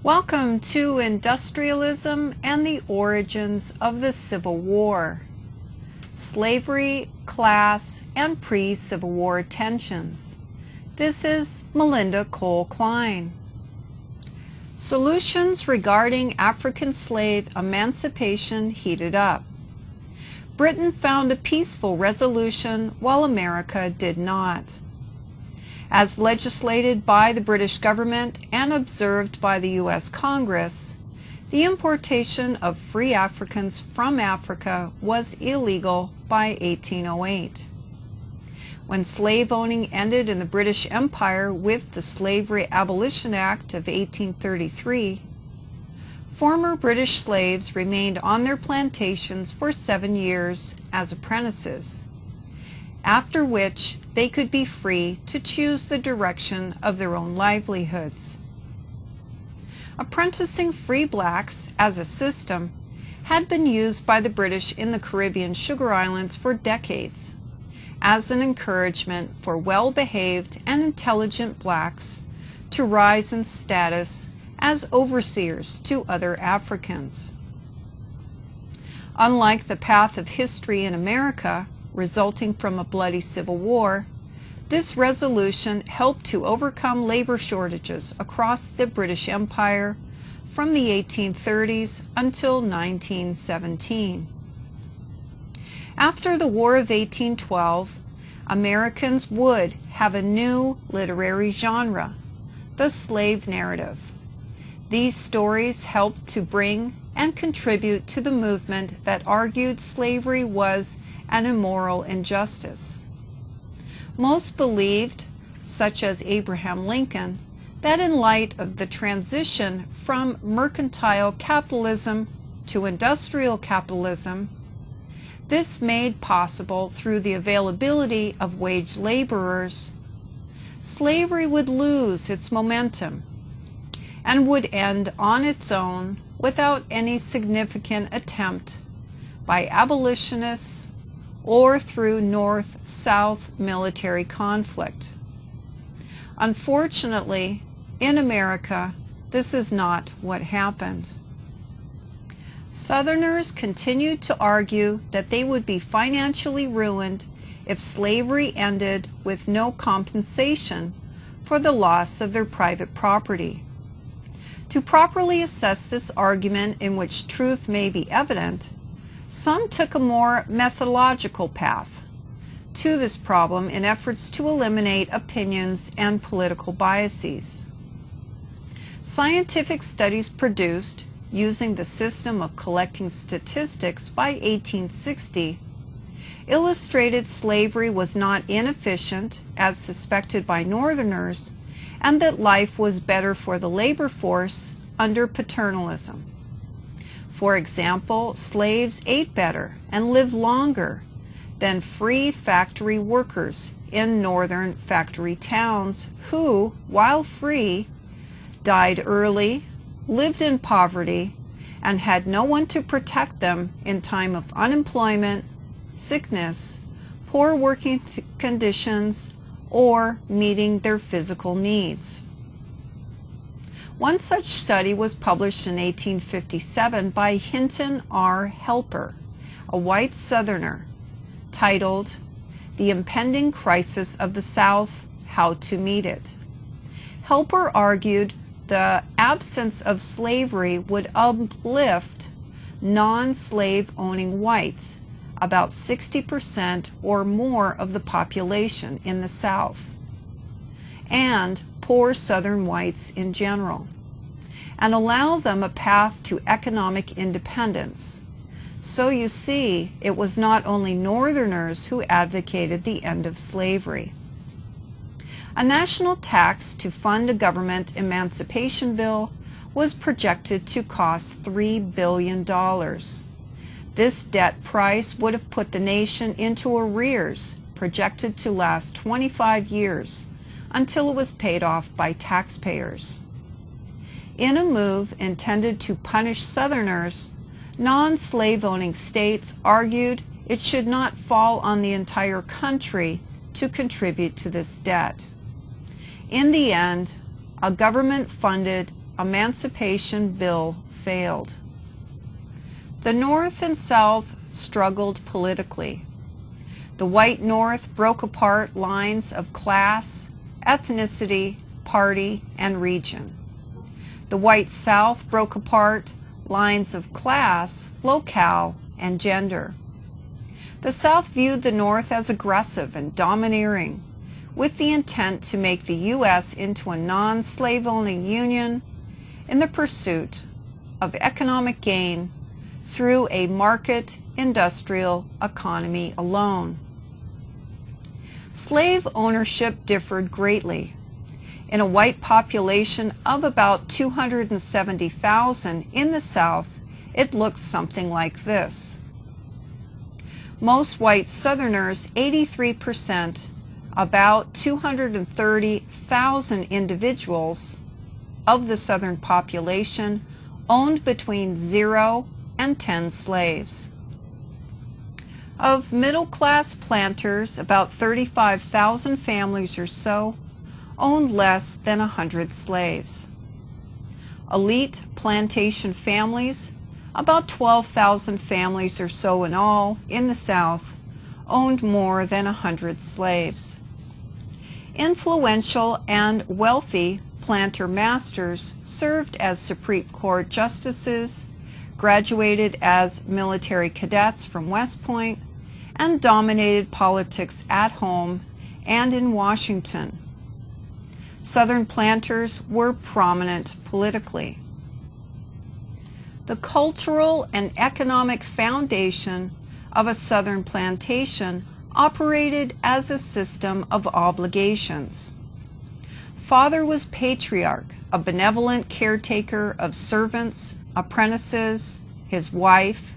Welcome to Industrialism and the Origins of the Civil War. Slavery, Class, and Pre-Civil War Tensions. This is Melinda Cole Klein. Solutions regarding African slave emancipation heated up. Britain found a peaceful resolution while America did not. As legislated by the British government and observed by the U.S. Congress, the importation of free Africans from Africa was illegal by 1808. When slave owning ended in the British Empire with the Slavery Abolition Act of 1833, former British slaves remained on their plantations for 7 years as apprentices, after which they could be free to choose the direction of their own livelihoods. Apprenticing free blacks as a system had been used by the British in the Caribbean sugar islands for decades as an encouragement for well-behaved and intelligent blacks to rise in status as overseers to other Africans. Unlike the path of history in America, resulting from a bloody civil war, this resolution helped to overcome labor shortages across the British Empire from the 1830s until 1917. After the War of 1812, Americans would have a new literary genre, the slave narrative. These stories helped to bring and contribute to the movement that argued slavery was an immoral injustice. Most believed, such as Abraham Lincoln, that in light of the transition from mercantile capitalism to industrial capitalism, this made possible through the availability of wage laborers, slavery would lose its momentum and would end on its own without any significant attempt by abolitionists or through North-South military conflict. Unfortunately, in America, this is not what happened. Southerners continued to argue that they would be financially ruined if slavery ended with no compensation for the loss of their private property. To properly assess this argument, in which truth may be evident, some took a more methodological path to this problem in efforts to eliminate opinions and political biases. Scientific studies produced using the system of collecting statistics by 1860 illustrated slavery was not inefficient, as suspected by Northerners, and that life was better for the labor force under paternalism. For example, slaves ate better and lived longer than free factory workers in northern factory towns who, while free, died early, lived in poverty, and had no one to protect them in time of unemployment, sickness, poor working conditions, or meeting their physical needs. One such study was published in 1857 by Hinton R. Helper, a white Southerner, titled "The Impending Crisis of the South, How to Meet It." Helper argued the absence of slavery would uplift non-slave owning whites, about 60% or more of the population in the South, and poor Southern whites in general, and allow them a path to economic independence. So you see, it was not only Northerners who advocated the end of slavery. A national tax to fund a government emancipation bill was projected to cost $3 billion. This debt price would have put the nation into arrears, projected to last 25 years, until it was paid off by taxpayers. In a move intended to punish Southerners, non-slave-owning states argued it should not fall on the entire country to contribute to this debt. In the end, a government-funded Emancipation Bill failed. The North and South struggled politically. The white North broke apart lines of class, ethnicity, party, and region. The white South broke apart lines of class, locale, and gender. The South viewed the North as aggressive and domineering, with the intent to make the U.S. into a non-slave-owning union in the pursuit of economic gain through a market industrial economy alone. Slave ownership differed greatly. In a white population of about 270,000 in the South, it looked something like this. Most white Southerners, 83%, about 230,000 individuals of the Southern population, owned between 0 and 10 slaves. Of middle-class planters, about 35,000 families or so owned less than 100 slaves. Elite plantation families, about 12,000 families or so in all in the South, owned more than 100 slaves. Influential and wealthy planter masters served as Supreme Court justices, graduated as military cadets from West Point, and dominated politics at home and in Washington. Southern planters were prominent politically. The cultural and economic foundation of a Southern plantation operated as a system of obligations. Father was patriarch, a benevolent caretaker of servants, apprentices, his wife,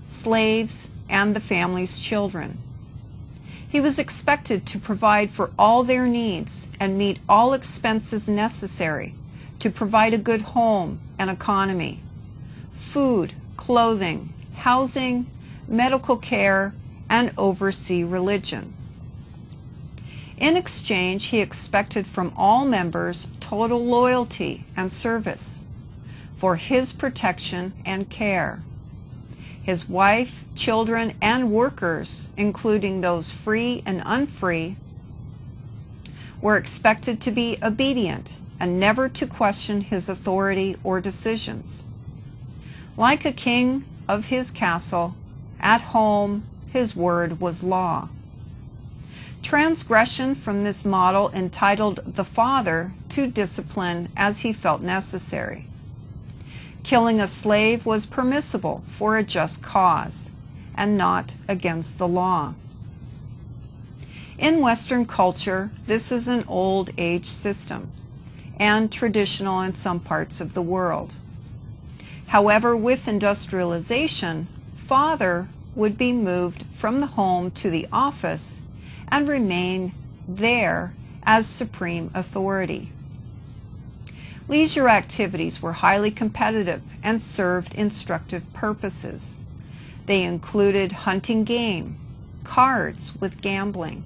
slaves, and the family's children. He was expected to provide for all their needs and meet all expenses necessary to provide a good home and economy, food, clothing, housing, medical care, and oversee religion. In exchange, he expected from all members total loyalty and service for his protection and care. His wife, children, and workers, including those free and unfree, were expected to be obedient and never to question his authority or decisions. Like a king of his castle, at home, his word was law. Transgression from this model entitled the father to discipline as he felt necessary. Killing a slave was permissible for a just cause and not against the law. In Western culture, this is an old age system and traditional in some parts of the world. However, with industrialization, father would be moved from the home to the office and remain there as supreme authority. Leisure activities were highly competitive and served instructive purposes. They included hunting game, cards with gambling,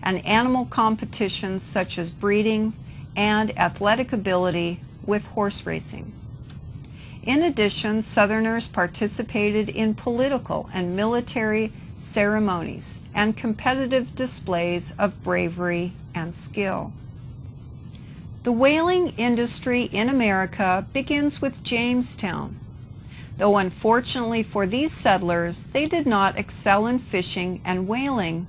and animal competitions such as breeding and athletic ability with horse racing. In addition, Southerners participated in political and military ceremonies and competitive displays of bravery and skill. The whaling industry in America begins with Jamestown. Though unfortunately for these settlers, they did not excel in fishing and whaling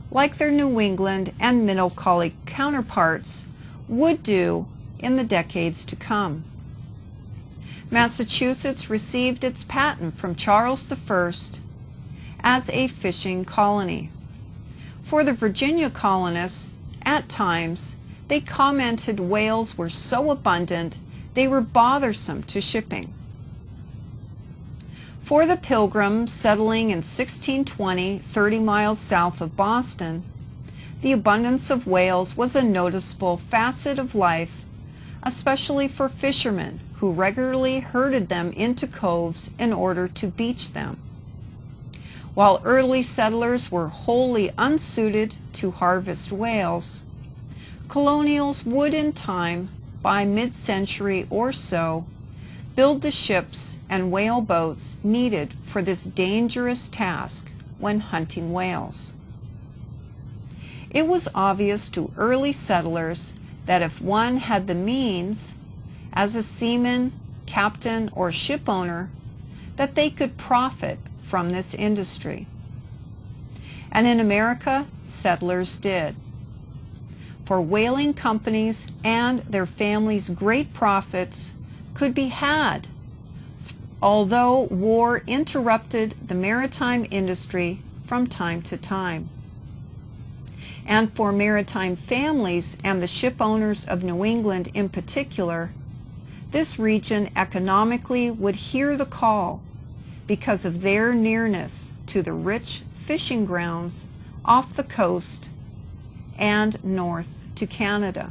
like their New England and Middle-Collie counterparts would do in the decades to come. Massachusetts received its patent from Charles I as a fishing colony. For the Virginia colonists, at times, they commented whales were so abundant they were bothersome to shipping. For the Pilgrims settling in 1620, 30 miles south of Boston, the abundance of whales was a noticeable facet of life, especially for fishermen who regularly herded them into coves in order to beach them. While early settlers were wholly unsuited to harvest whales, colonials would in time by mid-century or so, build the ships and whale boats needed for this dangerous task when hunting whales. It was obvious to early settlers that if one had the means, as a seaman, captain, or ship owner, that they could profit from this industry. And in America, settlers did. For whaling companies and their families' great profits could be had, although war interrupted the maritime industry from time to time. And for maritime families and the ship owners of New England in particular, this region economically would hear the call because of their nearness to the rich fishing grounds off the coast and north to Canada.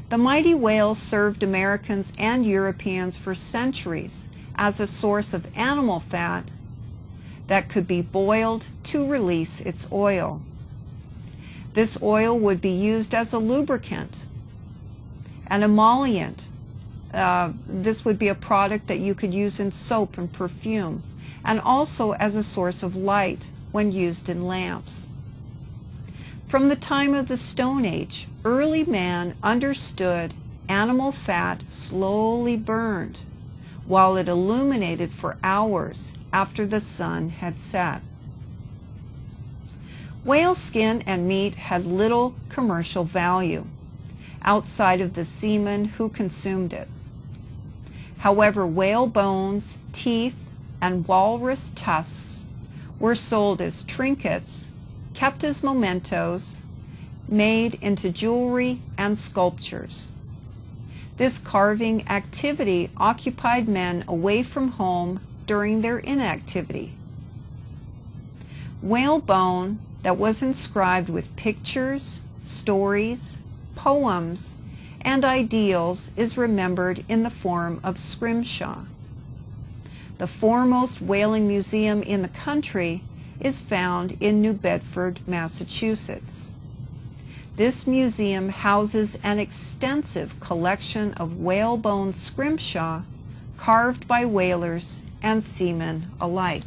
The mighty whale served Americans and Europeans for centuries as a source of animal fat that could be boiled to release its oil. This oil would be used as a lubricant, an emollient. This would be a product that you could use in soap and perfume, and also as a source of light when used in lamps. From the time of the Stone Age, early man understood animal fat slowly burned while it illuminated for hours after the sun had set. Whale skin and meat had little commercial value outside of the seamen who consumed it. However, whale bones, teeth, and walrus tusks were sold as trinkets, kept as mementos, made into jewelry and sculptures. This carving activity occupied men away from home during their inactivity. Whale bone that was inscribed with pictures, stories, poems, and ideals is remembered in the form of scrimshaw. The foremost whaling museum in the country is found in New Bedford, Massachusetts. This museum houses an extensive collection of whalebone scrimshaw carved by whalers and seamen alike.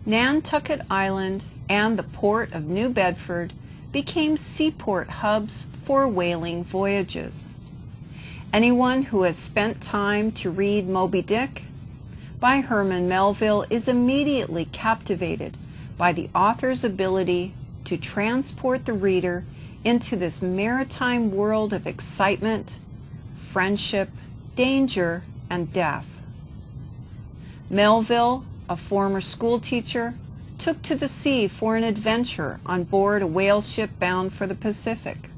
Nantucket Island and the port of New Bedford became seaport hubs for whaling voyages. Anyone who has spent time to read Moby Dick by Herman Melville is immediately captivated by the author's ability to transport the reader into this maritime world of excitement, friendship, danger, and death. Melville, a former schoolteacher, took to the sea for an adventure on board a whale ship bound for the Pacific.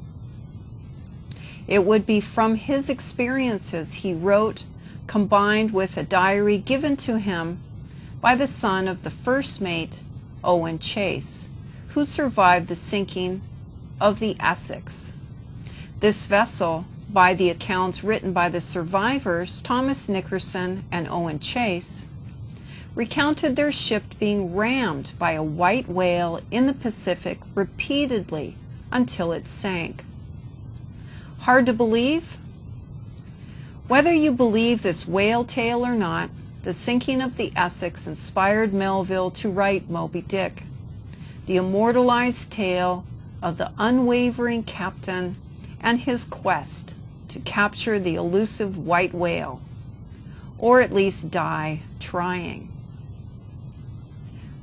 It would be from his experiences he wrote, combined with a diary given to him by the son of the first mate, Owen Chase, who survived the sinking of the Essex. This vessel, by the accounts written by the survivors, Thomas Nickerson and Owen Chase, recounted their ship being rammed by a white whale in the Pacific repeatedly until it sank. Hard to believe? Whether you believe this whale tale or not, the sinking of the Essex inspired Melville to write Moby Dick, the immortalized tale of the unwavering captain and his quest to capture the elusive white whale, or at least die trying.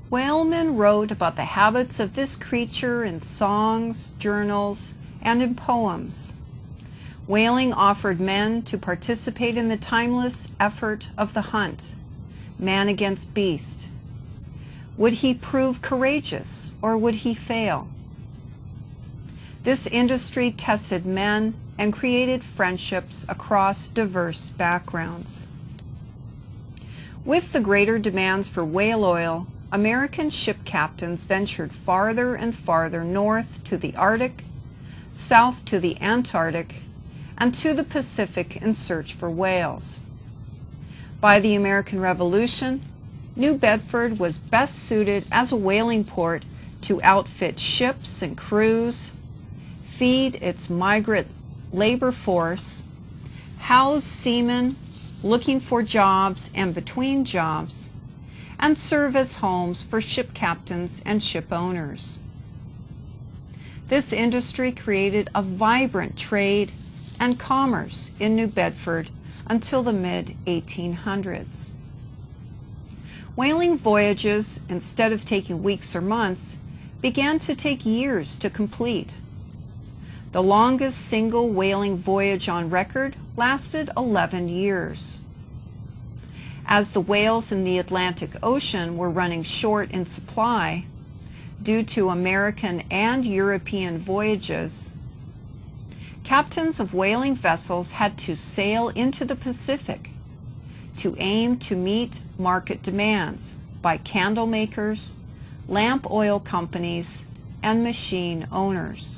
Whalemen wrote about the habits of this creature in songs, journals, and in poems. Whaling offered men to participate in the timeless effort of the hunt, man against beast. Would he prove courageous, or would he fail? This industry tested men and created friendships across diverse backgrounds. With the greater demands for whale oil, American ship captains ventured farther and farther north to the Arctic, south to the Antarctic, and to the Pacific in search for whales. By the American Revolution, New Bedford was best suited as a whaling port to outfit ships and crews, feed its migrant labor force, house seamen looking for jobs and between jobs, and serve as homes for ship captains and ship owners. This industry created a vibrant trade and commerce in New Bedford until the mid-1800s. Whaling voyages, instead of taking weeks or months, began to take years to complete. The longest single whaling voyage on record lasted 11 years. As the whales in the Atlantic Ocean were running short in supply due to American and European voyages, captains of whaling vessels had to sail into the Pacific to aim to meet market demands by candle makers, lamp oil companies, and machine owners.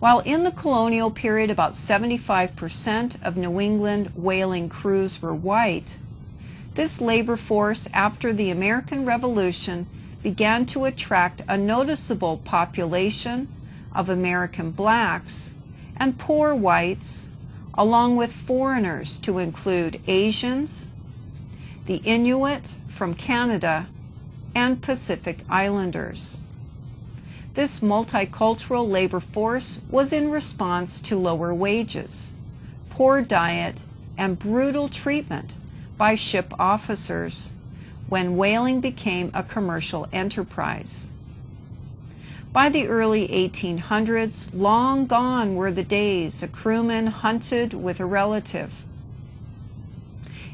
While in the colonial period about 75% of New England whaling crews were white, this labor force after the American Revolution began to attract a noticeable population of American blacks and poor whites, along with foreigners to include Asians, the Inuit from Canada, and Pacific Islanders. This multicultural labor force was in response to lower wages, poor diet, and brutal treatment by ship officers when whaling became a commercial enterprise. By the early 1800s, long gone were the days a crewman hunted with a relative.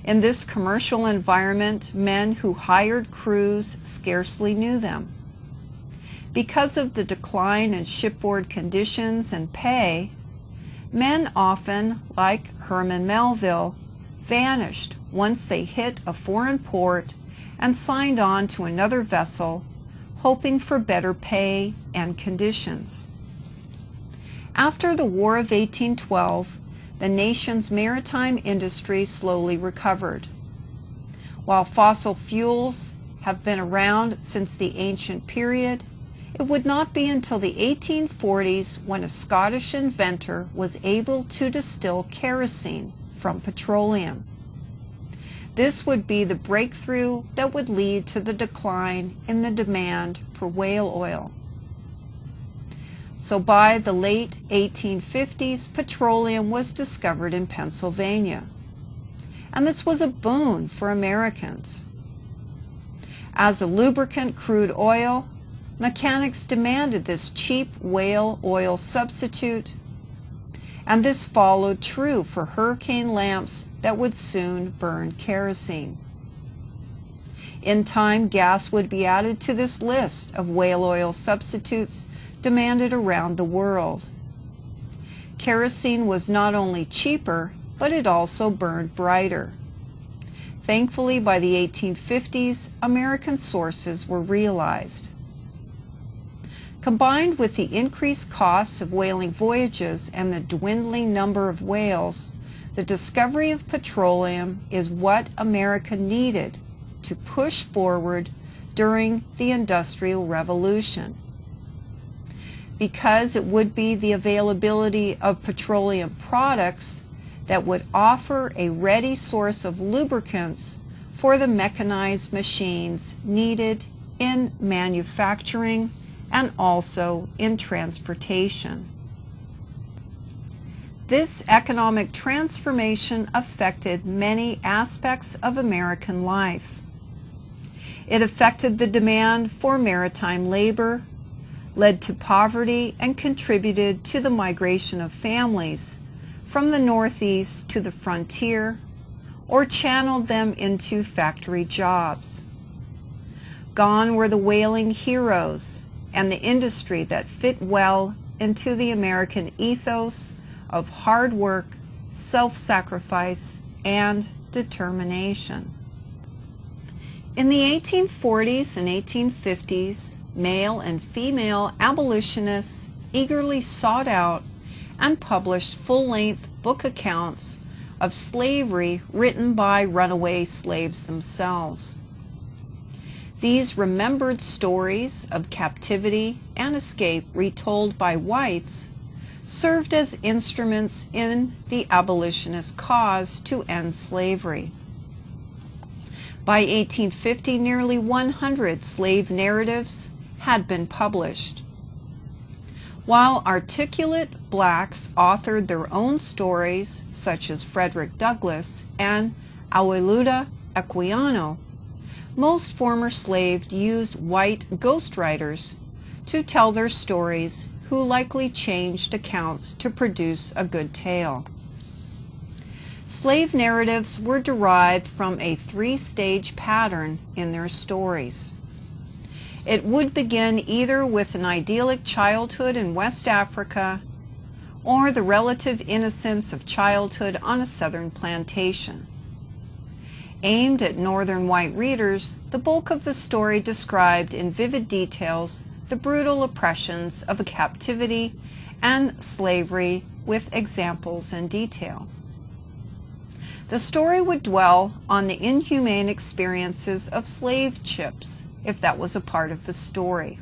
In this commercial environment, men who hired crews scarcely knew them. Because of the decline in shipboard conditions and pay, men often, like Herman Melville, vanished once they hit a foreign port and signed on to another vessel, hoping for better pay and conditions. After the War of 1812, the nation's maritime industry slowly recovered. While fossil fuels have been around since the ancient period, it would not be until the 1840s when a Scottish inventor was able to distill kerosene from petroleum. This would be the breakthrough that would lead to the decline in the demand for whale oil. So by the late 1850s, petroleum was discovered in Pennsylvania, and this was a boon for Americans. As a lubricant, crude oil, mechanics demanded this cheap whale oil substitute, and this followed true for hurricane lamps that would soon burn kerosene. In time, gas would be added to this list of whale oil substitutes demanded around the world. Kerosene was not only cheaper, but it also burned brighter. Thankfully, by the 1850s, American sources were realized. Combined with the increased costs of whaling voyages and the dwindling number of whales, the discovery of petroleum is what America needed to push forward during the Industrial Revolution. Because it would be the availability of petroleum products that would offer a ready source of lubricants for the mechanized machines needed in manufacturing and also in transportation. This economic transformation affected many aspects of American life. It affected the demand for maritime labor, led to poverty, and contributed to the migration of families from the Northeast to the frontier, or channeled them into factory jobs. Gone were the whaling heroes and the industry that fit well into the American ethos of hard work, self-sacrifice, and determination. In the 1840s and 1850s, male and female abolitionists eagerly sought out and published full-length book accounts of slavery written by runaway slaves themselves. These remembered stories of captivity and escape retold by whites served as instruments in the abolitionist cause to end slavery. By 1850, nearly 100 slave narratives had been published. While articulate blacks authored their own stories, such as Frederick Douglass and Aweluda Equiano, most former slaves used white ghostwriters to tell their stories, who likely changed accounts to produce a good tale. Slave narratives were derived from a three-stage pattern in their stories. It would begin either with an idyllic childhood in West Africa or the relative innocence of childhood on a southern plantation. Aimed at northern white readers, the bulk of the story described in vivid details the brutal oppressions of a captivity and slavery with examples and detail. The story would dwell on the inhumane experiences of slave ships, if that was a part of the story.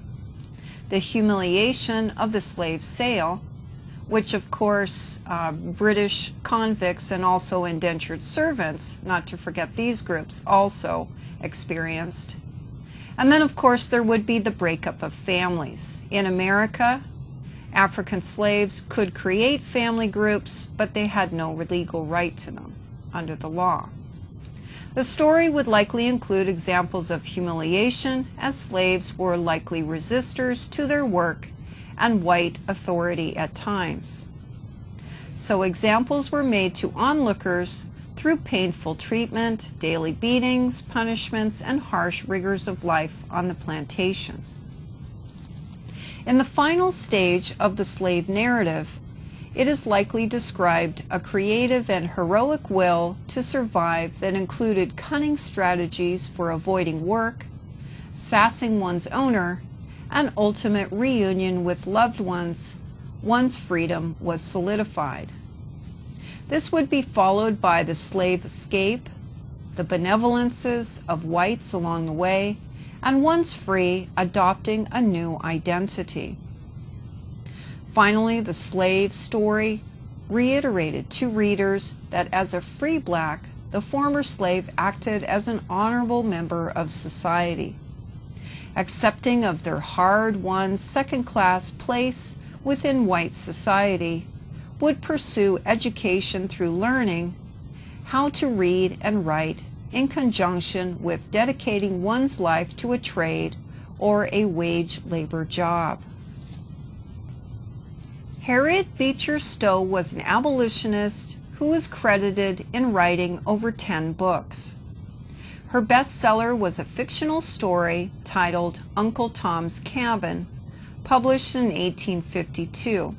The humiliation of the slave sale, which of course British convicts and also indentured servants, not to forget these groups, also experienced. And then of course there would be the breakup of families. In America, African slaves could create family groups, but they had no legal right to them under the law. The story would likely include examples of humiliation, as slaves were likely resistors to their work and white authority at times. So examples were made to onlookers through painful treatment, daily beatings, punishments, and harsh rigors of life on the plantation. In the final stage of the slave narrative, it is likely described a creative and heroic will to survive that included cunning strategies for avoiding work, sassing one's owner, and ultimate reunion with loved ones once freedom was solidified. This would be followed by the slave escape, the benevolences of whites along the way, and once free, adopting a new identity. Finally, the slave story reiterated to readers that as a free black, the former slave acted as an honorable member of society, accepting of their hard-won second-class place within white society, would pursue education through learning how to read and write in conjunction with dedicating one's life to a trade or a wage labor job. Harriet Beecher Stowe was an abolitionist who is credited in writing over 10 books. Her bestseller was a fictional story titled Uncle Tom's Cabin, published in 1852.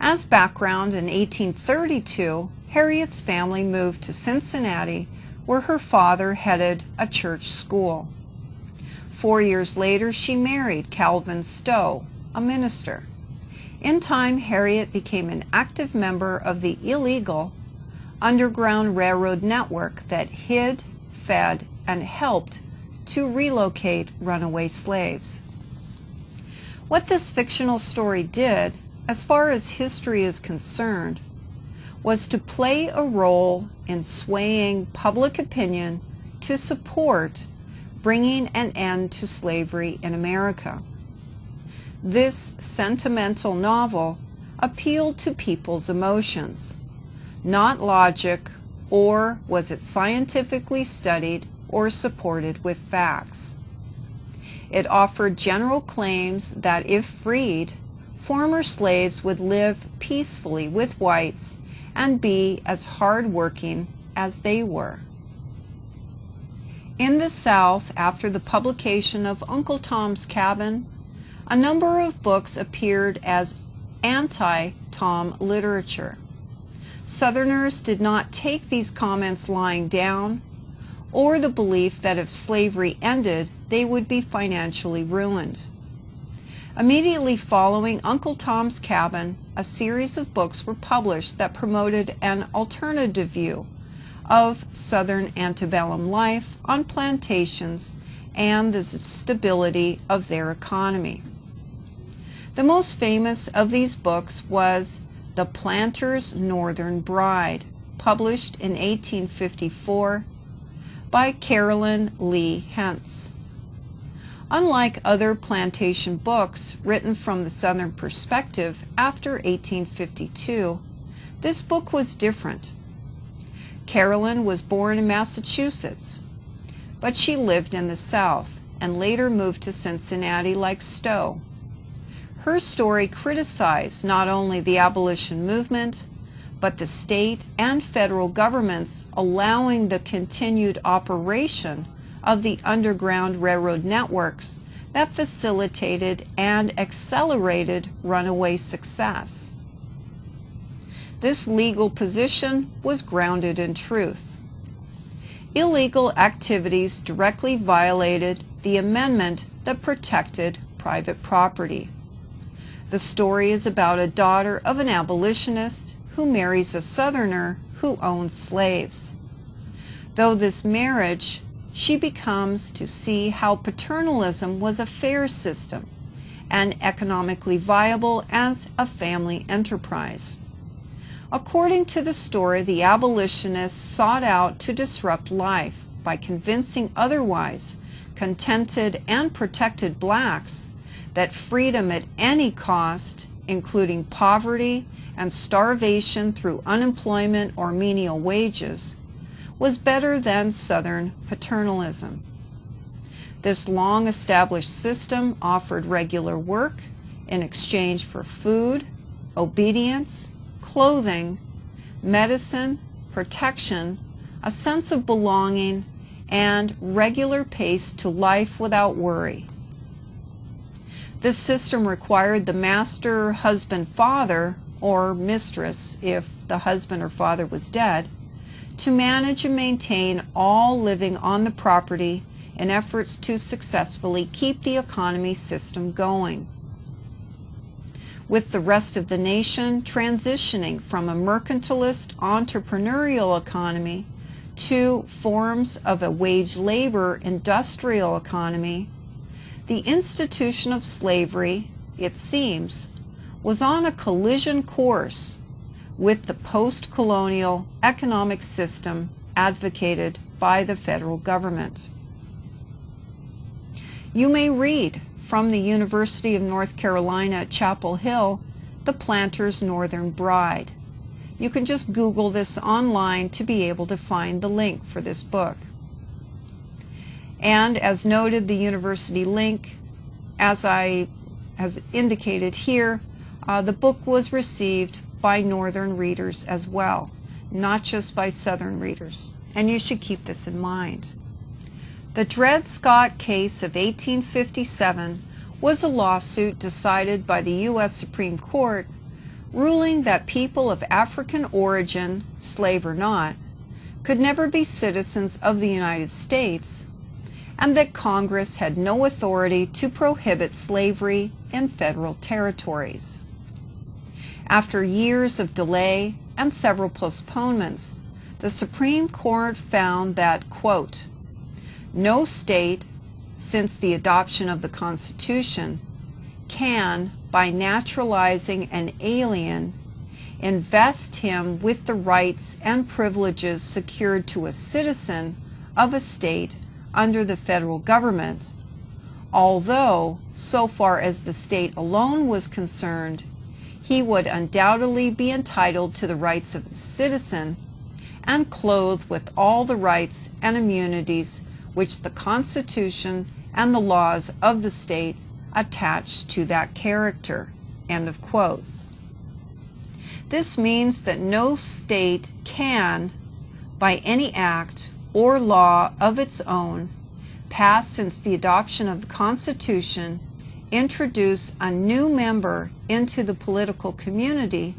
As background, in 1832, Harriet's family moved to Cincinnati, where her father headed a church school. 4 years later, she married Calvin Stowe, a minister. In time, Harriet became an active member of the illegal Underground Railroad network that hid, fed, and helped to relocate runaway slaves. What this fictional story did, as far as history is concerned, was to play a role in swaying public opinion to support bringing an end to slavery in America. This sentimental novel appealed to people's emotions, not logic, or was it scientifically studied or supported with facts. It offered general claims that if freed, former slaves would live peacefully with whites and be as hard-working as they were. In the South, after the publication of Uncle Tom's Cabin, a number of books appeared as anti-Tom literature. Southerners did not take these comments lying down, or the belief that if slavery ended, they would be financially ruined. Immediately following Uncle Tom's Cabin, a series of books were published that promoted an alternative view of Southern antebellum life on plantations and the stability of their economy. The most famous of these books was The Planter's Northern Bride, published in 1854 by Carolyn Lee Hentz. Unlike other plantation books written from the Southern perspective after 1852, this book was different. Carolyn was born in Massachusetts, but she lived in the South and later moved to Cincinnati like Stowe. Her story criticized not only the abolition movement, but the state and federal governments allowing the continued operation of the Underground Railroad networks that facilitated and accelerated runaway success. This legal position was grounded in truth. Illegal activities directly violated the amendment that protected private property. The story is about a daughter of an abolitionist who marries a Southerner who owns slaves. Though this marriage, she becomes to see how paternalism was a fair system and economically viable as a family enterprise. According to the story, the abolitionists sought out to disrupt life by convincing otherwise contented and protected blacks that freedom at any cost, including poverty and starvation through unemployment or menial wages, was better than Southern paternalism. This long-established system offered regular work in exchange for food, obedience, clothing, medicine, protection, a sense of belonging, and regular pace to life without worry. This system required the master, husband, father, or mistress, if the husband or father was dead, to manage and maintain all living on the property in efforts to successfully keep the economy system going. With the rest of the nation transitioning from a mercantilist entrepreneurial economy to forms of a wage labor industrial economy, the institution of slavery, it seems, was on a collision course with the post-colonial economic system advocated by the federal government. You may read from the University of North Carolina at Chapel Hill, The Planter's Northern Bride. You can just Google this online to be able to find the link for this book. And as noted, the university link, as indicated here, the book was received by Northern readers as well, not just by Southern readers. And you should keep this in mind. The Dred Scott case of 1857 was a lawsuit decided by the U.S. Supreme Court ruling that people of African origin, slave or not, could never be citizens of the United States, and that Congress had no authority to prohibit slavery in federal territories. After years of delay and several postponements, the Supreme Court found that, quote, no state, since the adoption of the Constitution, can, by naturalizing an alien, invest him with the rights and privileges secured to a citizen of a state under the federal government, although, so far as the state alone was concerned, he would undoubtedly be entitled to the rights of the citizen and clothed with all the rights and immunities which the Constitution and the laws of the state attach to that character. End of quote. This means that no state can, by any act or law of its own, passed since the adoption of the Constitution, introduce a new member into the political community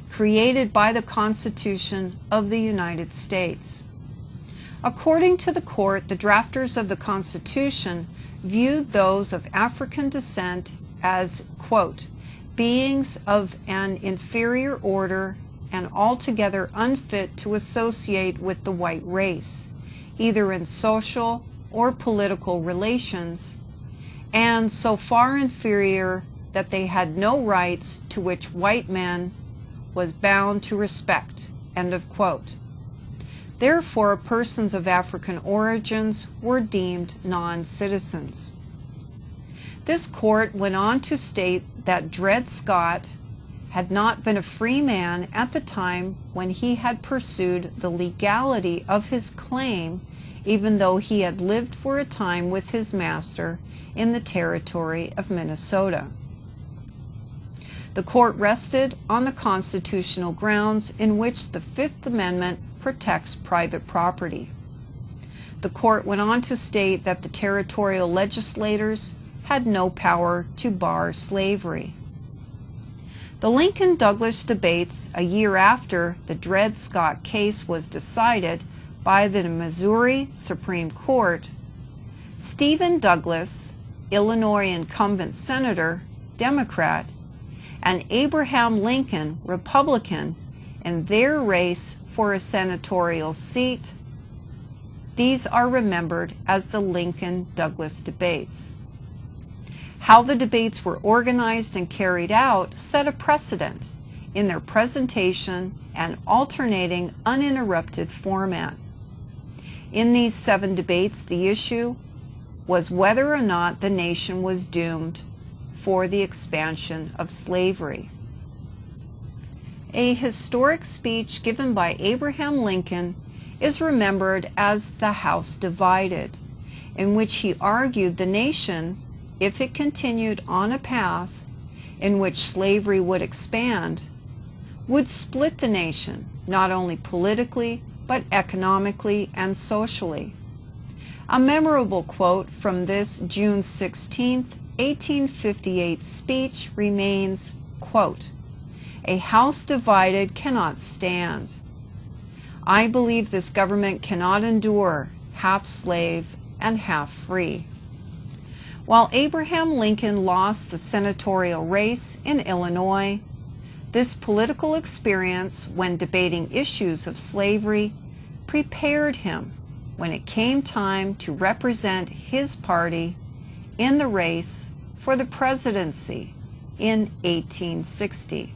created by the Constitution of the United States. According to the court, the drafters of the Constitution viewed those of African descent as, quote, beings of an inferior order and altogether unfit to associate with the white race, either in social, or political relations, and so far inferior that they had no rights to which white men was bound to respect." End of quote. Therefore, persons of African origins were deemed non-citizens. This court went on to state that Dred Scott had not been a free man at the time when he had pursued the legality of his claim, even though he had lived for a time with his master in the territory of Minnesota. The court rested on the constitutional grounds in which the Fifth Amendment protects private property. The court went on to state that the territorial legislators had no power to bar slavery. The Lincoln-Douglas debates a year after the Dred Scott case was decided by the Missouri Supreme Court, Stephen Douglas, Illinois incumbent senator, Democrat, and Abraham Lincoln, Republican, in their race for a senatorial seat. These are remembered as the Lincoln-Douglas debates. How the debates were organized and carried out set a precedent in their presentation and alternating uninterrupted format. In these 7 debates, the issue was whether or not the nation was doomed for the expansion of slavery. A historic speech given by Abraham Lincoln is remembered as the House Divided, in which he argued the nation, if it continued on a path in which slavery would expand, would split the nation, not only politically, but economically and socially. A memorable quote from this June 16, 1858 speech remains, quote, "A house divided cannot stand. I believe this government cannot endure half slave and half free." While Abraham Lincoln lost the senatorial race in Illinois, this political experience when debating issues of slavery prepared him when it came time to represent his party in the race for the presidency in 1860.